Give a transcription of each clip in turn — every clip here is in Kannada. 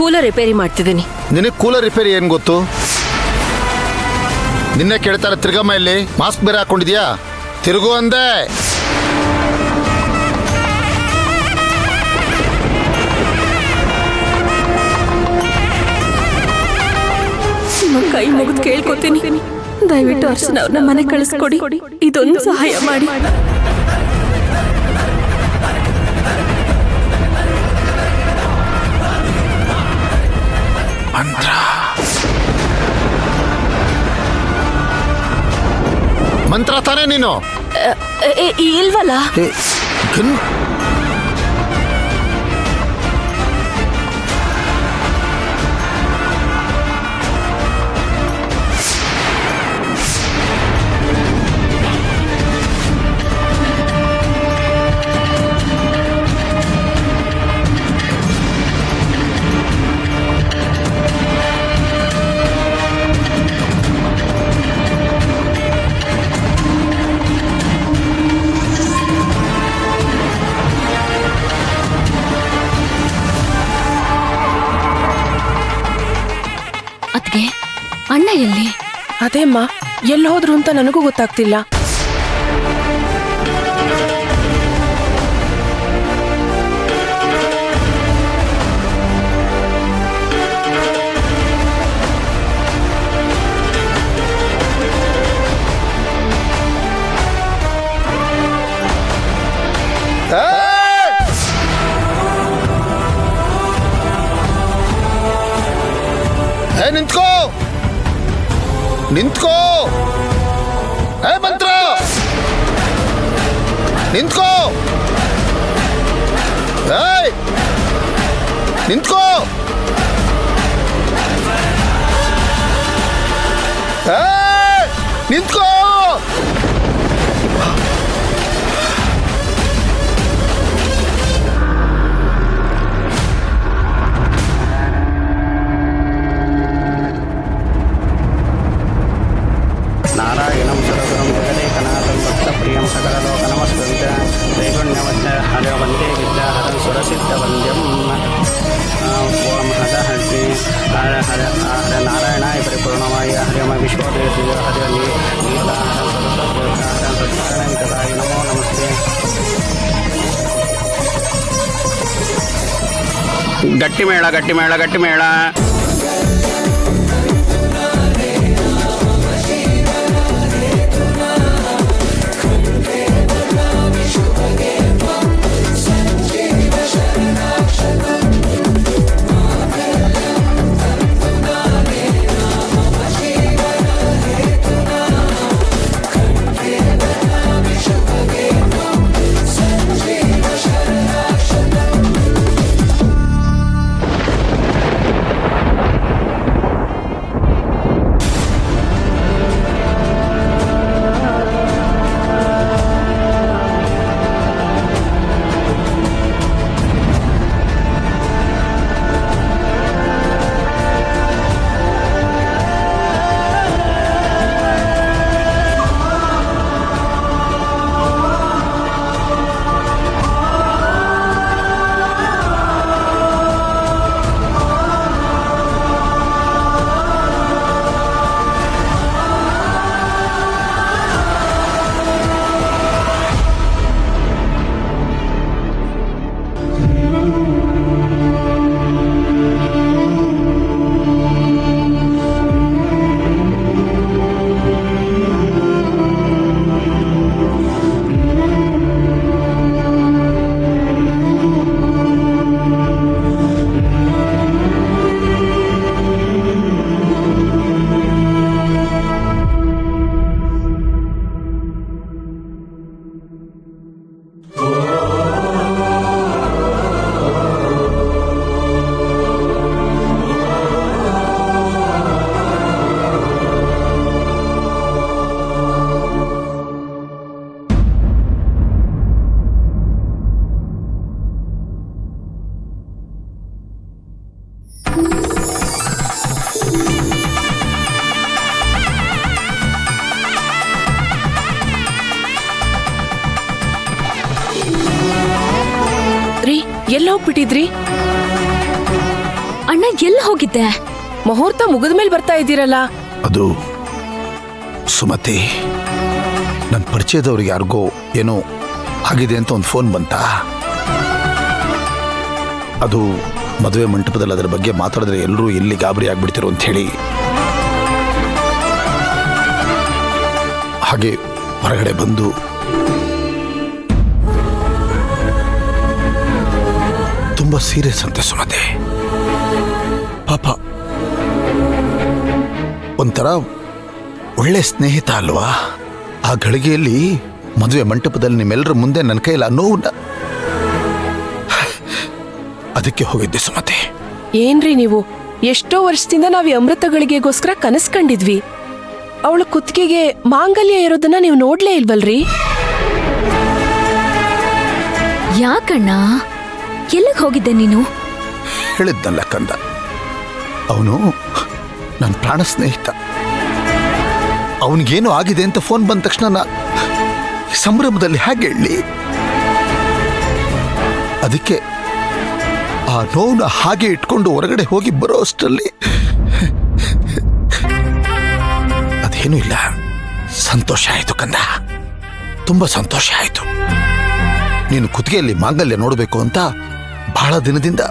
ಕೂಲರ್ ರಿಪೇರಿ ಮಾಡ್ತಿದ್ದೀನಿ. ನಿನಗೆ ಕೂಲರ್ ರಿಪೇರಿ ಏನು ಗೊತ್ತು? ನಿನ್ನೆ ಕೇಳ್ತಾರೆ ತಿರ್ಗಮ್ಮ ಇಲ್ಲಿ ಮಾಸ್ಕ್ ಬೇರೆ ಹಾಕೊಂಡಿದ್ಯಾ? ತಿರುಗು ಅಂದೆ. ನಿಮ್ಮ ಕೈ ಮುಗಿದು ಕೇಳ್ಕೊತೀನಿ, ದಯವಿಟ್ಟು ಅರ್ಚನಾ ಅವ್ರನ್ನ ಮನೆ ಕಳಿಸ್ಕೊಡಿ. ಇದೊಂದು ಸಹಾಯ ಮಾಡಿ. ಮಂತ್ರ ತಾನೇ ನೀನು? ಇಲ್ವಲ್ಲ. ಅಣ್ಣ ಎಲ್ಲಿ? ಅದೇಮ್ಮ, ಎಲ್ಲಿ ಹೋದ್ರು ಅಂತ ನನಗೂ ಗೊತ್ತಾಗ್ತಿಲ್ಲ. ನಿಂತ್ಕೋ ನಿಂತ್ಕೋ. ಮಂತ್ರ ನಿಂತ್ಕೋ. ನಿಂತ್ಕೋ. ನಿಂತ್ಕೋ. ನಾರಾಯಣಂ ಸುರಗುರಂ ಜಗದೇಕನಾಥಂ ಭಕ್ತಪ್ರಿಯಂ ಸಕಲಲೋಕನಮಸ್ಕೃತ್ಯ ತ್ರೈಗುಣ್ಯವಚ್ಚ ಹರ ವಂದೇ ವಿದ್ಯಾಹರಂ ಸುರಸಿದ್ಧವಂದ್ಯಂ. ಓಂ ಹರ ಹರಿ ಹರ ಹರ ಹರ ನಾರಾಯಣಾಯ ಪರಿಪೂರ್ಣವಾಯ ಹರಿಮ ವಿಶ್ವದೇವ ಹರ ನೀಲಾಹರ ಸತ್ಯನಾರಾಯಣ ನಮೋ ನಮಸ್ತೆ. ಗಟ್ಟಿ ಮೇಳ ಗಟ್ಟಿ ಮೇಳ ಗಟ್ಟಿ ಮೇಳ. ಎಲ್ಲೋಗ್ಬಿಟ್ಟಿದ್ರಿ? ಅಣ್ಣ ಎಲ್ಲಿ ಹೋಗಿದ್ದೆ? ಮುಹೂರ್ತ ಮುಗಿದ್ಮೇಲೆ ಬರ್ತಾ ಇದ್ದೀರಲ್ಲ. ಅದು ಸುಮತಿ, ನನ್ನ ಪರಿಚಯದವ್ರಿಗೆ ಯಾರಿಗೋ ಏನೋ ಆಗಿದೆ ಅಂತ ಒಂದು ಫೋನ್ ಬಂತ. ಅದು ಮದುವೆ ಮಂಟಪದಲ್ಲಿ ಅದರ ಬಗ್ಗೆ ಮಾತಾಡಿದ್ರೆ ಎಲ್ಲರೂ ಎಲ್ಲಿ ಗಾಬರಿ ಆಗ್ಬಿಡ್ತಿರೋ ಅಂತ ಹೇಳಿ ಹಾಗೆ ಹೊರಗಡೆ ಬಂದು ತುಂಬಾ ಸೀರಿಯಸ್ ಅಂತೆ ಸುಮತಿ. ಪಾಪ ಒಂಥರ ಒಳ್ಳೆ ಸ್ನೇಹಿತ ಅಲ್ವಾ? ಆ ಗಳಿಗೆಯಲ್ಲಿ ಮದುವೆ ಮಂಟಪದಲ್ಲಿ ನಿಮ್ಮೆಲ್ಲರ ಮುಂದೆ ನನ್ನ ಕೈಯಲ್ಲಿ ನೋವನ್ನ ಅದಕ್ಕೆ ಹೋಗಿದ್ದೆ ಸುಮತಿ. ಏನ್ರಿ ನೀವು, ಎಷ್ಟೋ ವರ್ಷದಿಂದ ನಾವ್ ಈ ಅಮೃತ ಗಳಿಗೆಗೋಸ್ಕರ ಕನಸ್ ಕಂಡಿದ್ವಿ. ಅವಳ ಕುತ್ತಿಗೆಗೆ ಮಾಂಗಲ್ಯ ಇರೋದನ್ನ ನೀವು ನೋಡ್ಲೇ ಇಲ್ವಲ್ರಿ? ಯಾಕಣ್ಣ ಎಲ್ಲಿಗೆ ಹೋಗಿದ್ದೆ ನೀನು? ಹೇಳಿದ್ನಲ್ಲ ಕಂದ, ಅವನು ನನ್ನ ಪ್ರಾಣ ಸ್ನೇಹಿತ. ಅವನಿಗೇನು ಆಗಿದೆ ಅಂತ ಫೋನ್ ಬಂದ ತಕ್ಷಣ ಸಂಭ್ರಮದಲ್ಲಿ ಹೇಗೆ ಹೇಳಿ, ಅದಕ್ಕೆ ಆ ನೋವನ್ನ ಹಾಗೆ ಇಟ್ಕೊಂಡು ಹೊರಗಡೆ ಹೋಗಿ ಬರೋ ಅಷ್ಟರಲ್ಲಿ ಅದೇನೂ ಇಲ್ಲ. ಸಂತೋಷ ಆಯ್ತು ಕಂದ, ತುಂಬಾ ಸಂತೋಷ ಆಯ್ತು. ನೀನು ಕುತ್ತಿಗೆಯಲ್ಲಿ ಮಾಂಗಲ್ಯ ನೋಡಬೇಕು ಅಂತ ಬಹಳ ದಿನದಿಂದ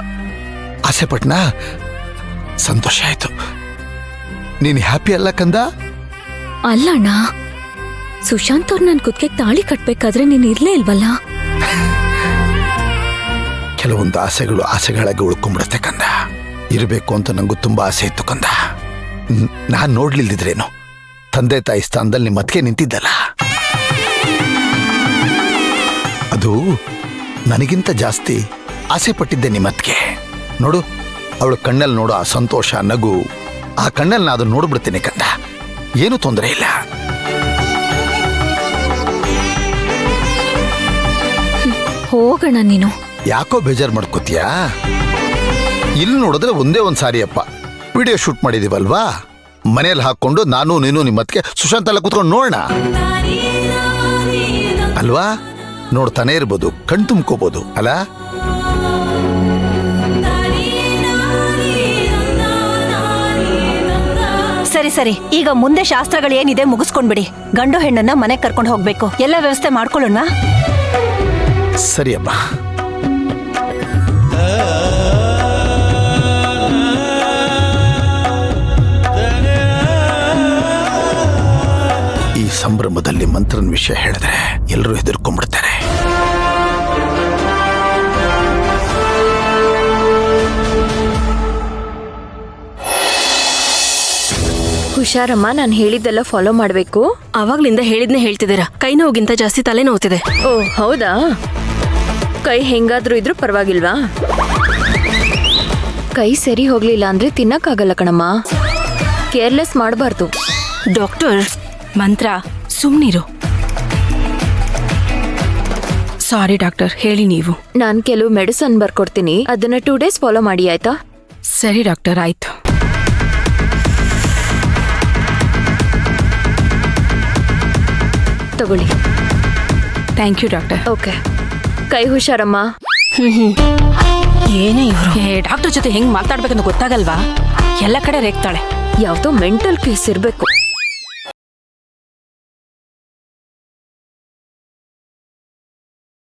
ಆಸೆ ಪಟ್ನ. ಸಂತೋಷ ಆಯ್ತು. ನೀನು ಹ್ಯಾಪಿ ಅಲ್ಲ ಕಂದ? ಅಲ್ಲಣ್ಣ, ಸುಶಾಂತ್ ಅವ್ರು ನನ್ ಕುತ್ತಿಗೆ ತಾಳಿ ಕಟ್ಬೇಕಾದ್ರೆ ನೀನ್ ಇರ್ಲೇ ಇಲ್ವಲ್ಲ? ಕೆಲವೊಂದು ಆಸೆಗಳು ಆಸೆಗಳಾಗಿ ಉಳ್ಕೊಂಡ್ಬಿಡುತ್ತೆ ಕಂದ. ಇರಬೇಕು ಅಂತ ನಂಗೂ ತುಂಬಾ ಆಸೆ ಇತ್ತು ಕಂದ. ನಾನ್ ನೋಡ್ಲಿಲ್ದಿದ್ರೇನು, ತಂದೆ ತಾಯಿ ಸ್ಥಾನದಲ್ಲಿ ನಿಮ್ಮ ಅತ್ತಿಗೆ ನಿಂತಿದ್ದಲ್ಲ, ಅದು ನನಗಿಂತ ಜಾಸ್ತಿ ಆಸೆ ಪಟ್ಟಿದ್ದೆ ನಿಮ್ಮ ಅತ್ತಿಗೆ. ನೋಡು, ಅವಳ ಕಣ್ಣಲ್ಲಿ ನೋಡು ಆ ಸಂತೋಷ, ನಗು, ಆ ಕಣ್ಣಲ್ಲಿ ನಾ ಅದನ್ನ ನೋಡ್ಬಿಡ್ತೀನಿ ಕಂದ. ಏನು ತೊಂದರೆ ಇಲ್ಲ. ಹೋಗೋಣ. ನೀನು ಯಾಕೋ ಬೇಜಾರು ಮಾಡ್ಕೋತೀಯಾ? ಇಲ್ಲಿ ನೋಡಿದ್ರೆ ಒಂದೇ ಒಂದು ಸಾರಿ ಅಪ್ಪ ವಿಡಿಯೋ ಶೂಟ್ ಮಾಡಿದೀವಲ್ವಾ, ಮನೇಲಿ ಹಾಕೊಂಡು ನಾನು ನೀನು ನಿಮ್ಮ ಅತ್ತಿಗೆ ಸುಶಾಂತ್ ಎಲ್ಲ ಕೂತ್ಕೊಂಡು ನೋಡೋಣ ಅಲ್ವಾ? ನೋಡ್ತಾನೆ ಇರ್ಬೋದು, ಕಣ್ ತುಂಬ್ಕೋಬಹುದು ಅಲ್ಲ? ಸರಿ ಸರಿ, ಈಗ ಮುಂದೆ ಶಾಸ್ತ್ರಗಳು ಏನಿದೆ ಮುಗಿಸ್ಕೊಂಡ್ಬಿಡಿ. ಗಂಡು ಹೆಣ್ಣನ್ನ ಮನೆಗೆ ಕರ್ಕೊಂಡು ಹೋಗ್ಬೇಕು. ಎಲ್ಲ ವ್ಯವಸ್ಥೆ ಮಾಡ್ಕೊಳ್ಳೋಣ. ಸರಿ ಅಮ್ಮ. ಈ ಸಂಭ್ರಮದಲ್ಲಿ ಮಂತ್ರನ ವಿಷಯ ಹೇಳಿದ್ರೆ ಎಲ್ಲರೂ ಹೆದರ್ಕೊಂಡ್ಬಿಡ್ತಾರೆ. ಹುಷಾರಮ್ಮ, ನಾನು ಹೇಳಿದ್ದೆಲ್ಲ ಫಾಲೋ ಮಾಡಬೇಕು. ಅವಾಗ್ಲಿಂದ ಹೇಳಿದ್ನೆ ಹೇಳ್ತಿದ್ದೀರಾ. ಕೈ ನೋವಿಗಿಂತ ಜಾಸ್ತಿ ತಲೆ ನೋವ್ತಿದೆ. ಓ ಹೌದಾ? ಕೈ ಹೆಂಗಾದ್ರೂ ಇದ್ರೂ ಪರವಾಗಿಲ್ವಾ? ಕೈ ಸರಿ ಹೋಗ್ಲಿಲ್ಲ ಅಂದ್ರೆ ತಿನ್ನಕ್ಕಾಗಲ್ಲ ಕಣಮ್ಮ. ಕೇರ್ಲೆಸ್ ಮಾಡಬಾರ್ದು. ಡಾಕ್ಟರ್, ಮಂತ್ರ ಸುಮ್ನಿರು. ಸಾರಿ ಡಾಕ್ಟರ್, ಹೇಳಿ ನೀವು. ನಾನು ಕೆಲವು ಮೆಡಿಸನ್ ಬರ್ಕೊಡ್ತೀನಿ, ಅದನ್ನ 2 days ಫಾಲೋ ಮಾಡಿ ಆಯ್ತಾ? ಸರಿ ಡಾಕ್ಟರ್, ಆಯ್ತು. ತಗೊಳ್ಳಿ. Thank you doctor. ಓಕೆ, ಕೈ ಹುಷಾರಮ್ಮ. ಏನೇ ಇವರು ಡಾಕ್ಟರ್ ಜೊತೆ ಹೆಂಗ್ ಮಾತಾಡ್ಬೇಕಂತ ಗೊತ್ತಾಗಲ್ವಾ? ಎಲ್ಲ ಕಡೆ ರೇಗ್ತಾಳೆ. ಯಾವ್ದೋ ಮೆಂಟಲ್ ಕೇಸ್ ಇರ್ಬೇಕು.